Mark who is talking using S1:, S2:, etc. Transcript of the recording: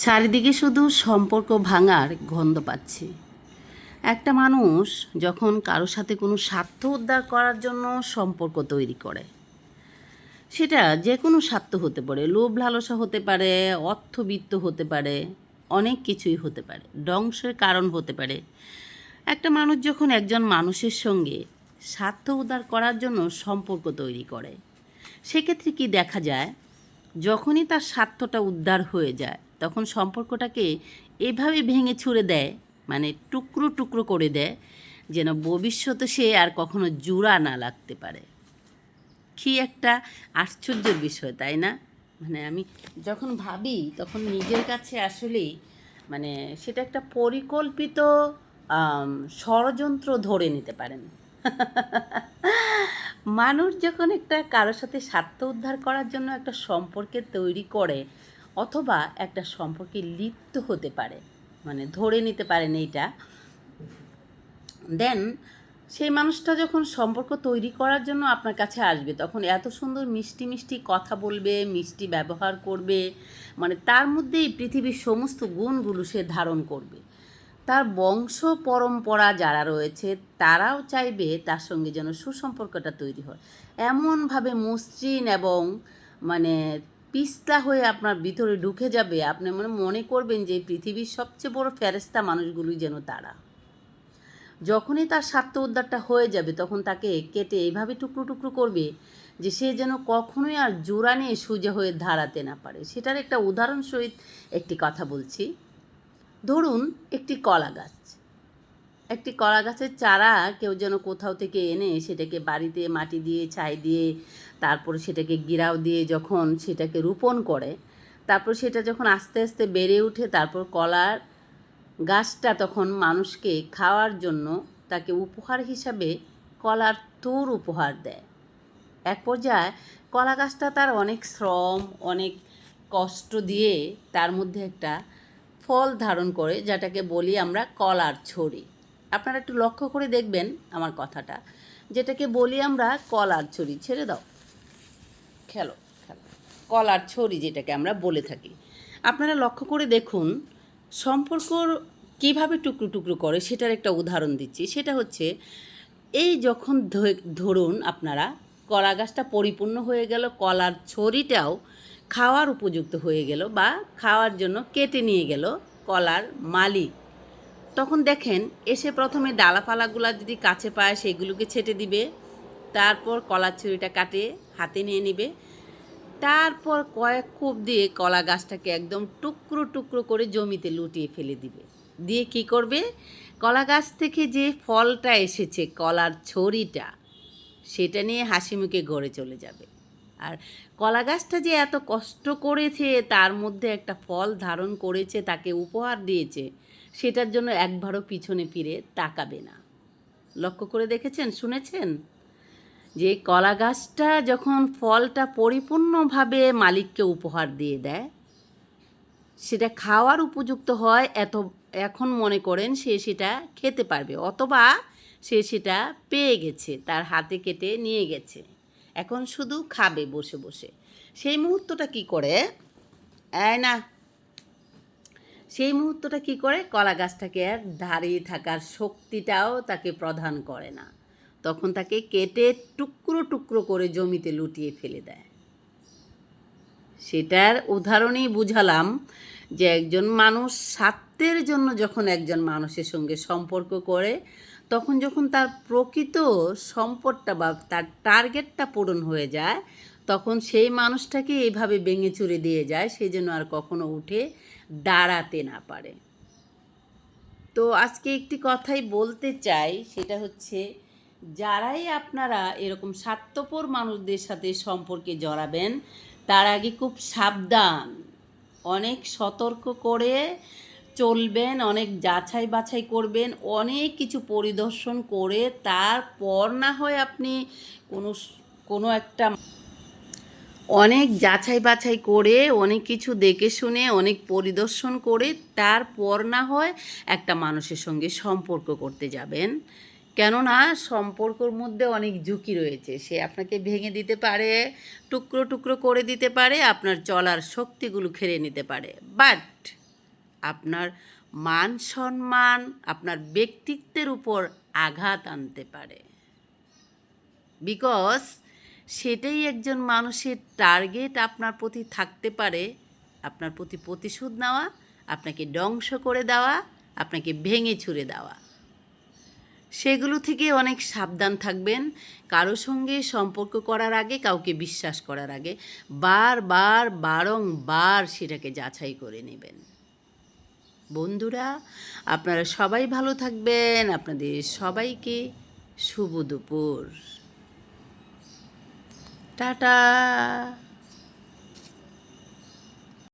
S1: চারিদিকে শুধু সম্পর্ক ভাঙার গন্ধ পাচ্ছি। একটা মানুষ যখন কারোর সাথে কোনো স্বার্থ উদ্ধার করার জন্য সম্পর্ক তৈরি করে, সেটা যে কোনো স্বার্থ হতে পারে, লোভ লালসা হতে পারে, অর্থবিত্ত হতে পারে, অনেক কিছুই হতে পারে, ধ্বংসের কারণ হতে পারে। একটা মানুষ যখন একজন মানুষের সঙ্গে স্বার্থ উদ্ধার করার জন্য সম্পর্ক তৈরি করে, সেক্ষেত্রে কি দেখা যায়, যখনই তার স্বার্থটা উদ্ধার হয়ে যায় তখন সম্পর্কটাকে এভাবে ভেঙে ছুঁড়ে দেয়, মানে টুকরো টুকরো করে দেয়, যেন ভবিষ্যতে সে আর কখনো জোড়া না লাগতে পারে। কি একটা আশ্চর্যের বিষয়, তাই না? মানে আমি যখন ভাবি তখন নিজের কাছে আসলেই মানে সেটা একটা পরিকল্পিত ষড়যন্ত্র ধরে নিতে পারেন। মানুষ যখন একটা কারোর সাথে স্বার্থ উদ্ধার করার জন্য একটা সম্পর্কে তৈরি করে অথবা একটা সম্পর্কে লিপ্ত হতে পারে, মানে ধরে নিতে পারেন এইটা, দেন সেই মানুষটা যখন সম্পর্ক তৈরি করার জন্য আপনার কাছে আসবে তখন এত সুন্দর মিষ্টি মিষ্টি কথা বলবে, মিষ্টি ব্যবহার করবে, মানে তার মধ্যেই পৃথিবীর সমস্ত গুণগুলো সে ধারণ করবে। তার বংশ পরম্পরা যারা রয়েছে তারাও চাইবে তার সঙ্গে যেন সুসম্পর্কটা তৈরি হয়। এমনভাবে মসৃণ এবং মানে পিস্তা হয়ে আপনার ভিতরে ঢুকে যাবে, আপনি মনে করবেন যে পৃথিবীর সবচেয়ে বড় ফেরেশতা মানুষগুলোই যেন তারা। যখনই তার স্বার্থ উদ্ধারটা হয়ে যাবে তখন তাকে কেটে এইভাবে টুকরো টুকরো করবে যে সে যেন কখনোই আর জোড়া নিয়ে সোজা হয়ে দাঁড়াতে না পারে। সেটার একটা উদাহরণ সহিত একটি কথা বলছি। ধরুন একটি কলা গাছের চারা কেউ যেন কোথাও থেকে এনে সেটাকে বাড়িতে মাটি দিয়ে ছাই দিয়ে তারপর সেটাকে গিরাও দিয়ে যখন সেটাকে রোপণ করে, তারপর সেটা যখন আস্তে আস্তে বেড়ে ওঠে, তারপর কলার গাছটা তখন মানুষকে খাওয়ার জন্য তাকে উপহার হিসাবে কলার থোড় উপহার দেয়। এক পর্যায়ে কলা গাছটা তার অনেক শ্রম, অনেক কষ্ট দিয়ে তার মধ্যে একটা ফল ধারণ করে, যেটাকে বলি আমরা কলার ছড়ি। আপনারা একটু লক্ষ্য করে দেখবেন আমার কথাটা, যেটাকে বলি আমরা কলার ছড়ি। ছেড়ে দাও, খেলো খেলো, কলার ছড়ি যেটাকে আমরা বলে থাকি। আপনারা লক্ষ্য করে দেখুন সম্পর্কর কীভাবে টুকরো টুকরো করে, সেটার একটা উদাহরণ দিচ্ছি। সেটা হচ্ছে এই যখন ধরুন আপনারা কলা গাছটা পরিপূর্ণ হয়ে গেল, কলার ছড়িটাও খাওয়ার উপযুক্ত হয়ে গেল বা খাওয়ার জন্য কেটে নিয়ে গেল কলার মালিক, তখন দেখেন এসে প্রথমে ডালাপালাগুলা যদি কাছে পায় সেগুলোকে ছেটে দিবে, তারপর কলার ছড়িটা কাটে হাতে নিয়ে নেবে, তারপর কয়েক কোপ দিয়ে কলা গাছটাকে একদম টুকরো টুকরো করে জমিতে লুটিয়ে ফেলে দিবে। দিয়ে কি করবে, কলা গাছ থেকে যে ফলটা এসেছে কলার ছড়িটা, সেটা নিয়ে হাসি মুখে ঘরে চলে যাবে। আর কলা গাছটা যে এত কষ্ট করেছে, তার মধ্যে একটা ফল ধারণ করেছে, তাকে উপহার দিয়েছে, সেটার জন্য একবারও পিছনে ফিরে তাকাবে না। লক্ষ্য করে দেখেছেন, শুনেছেন যে কলা গাছটা যখন ফলটা পরিপূর্ণভাবে মালিককে উপহার দিয়ে দেয়, সেটা খাওয়ার উপযুক্ত হয়, এখন মনে করেন সে সেটা খেতে পারবে, অথবা সে সেটা পেয়ে গেছে, তার হাতে কেটে নিয়ে গেছে, এখন শুধু খাবে বসে বসে। সেই মুহূর্তটা কি করে, না সেই মুহূর্তটা কি করে, কলা গাছটাকে আর দাঁড়িয়ে থাকার শক্তিটাও তাকে প্রদান করে না, তখন তাকে কেটে টুকরো টুকরো করে জমিতে লুটিয়ে ফেলে দেয়। সেটার উদাহরণই বুঝালাম যে একজন মানুষ স্বার্থের জন্য যখন একজন মানুষের সঙ্গে সম্পর্ক করে, তখন যখন তার প্রকৃত সম্পদটা বা তার টার্গেটটা পূরণ হয়ে যায়, তখন সেই মানুষটাকে এইভাবে ভেঙে চুরে দিয়ে যায়, সেই জন্য আর কখনো উঠে দাঁড়াতে না পারে। তো আজকে একটি কথাই বলতে চাই, সেটা হচ্ছে যারাই আপনারা এরকম স্বার্থপর মানুষদের সাথে সম্পর্কে জড়াবেন, তার আগে খুব সাবধান, অনেক সতর্ক করে চলবেন, অনেক যাচাই বাছাই করবেন, অনেক কিছু পরিদর্শন করে তারপর না হয় আপনি কোনো কোনো একটা অনেক যাচাই বাছাই করে, অনেক কিছু দেখে শুনে, অনেক পরিদর্শন করে তারপর না হয় একটা মানুষের সঙ্গে সম্পর্ক করতে যাবেন। কেননা সম্পর্কর মধ্যে অনেক ঝুঁকি রয়েছে, সে আপনাকে ভেঙে দিতে পারে, টুকরো টুকরো করে দিতে পারে, আপনার চলার শক্তিগুলো খেড়ে নিতে পারে। বাট আপনার মান সম্মান, আপনার ব্যক্তিত্বের উপর আঘাত আনতে পারে। বিকজ সেটাই একজন মানুষের টার্গেট আপনার প্রতি থাকতে পারে, আপনার প্রতি প্রতিশোধ নেওয়া, আপনাকে ধ্বংস করে দেওয়া, আপনাকে ভেঙে চুরে দেওয়া। সেগুলো থেকে অনেক সাবধান থাকবেন। কারো সঙ্গে সম্পর্ক করার আগে, কাউকে বিশ্বাস করার আগে বারংবার সেটাকে যাচাই করে নেবেন। বন্ধুরা, আপনারা সবাই ভালো থাকবেন। আপনাদের সবাইকে শুভ দুপুর। টাটা।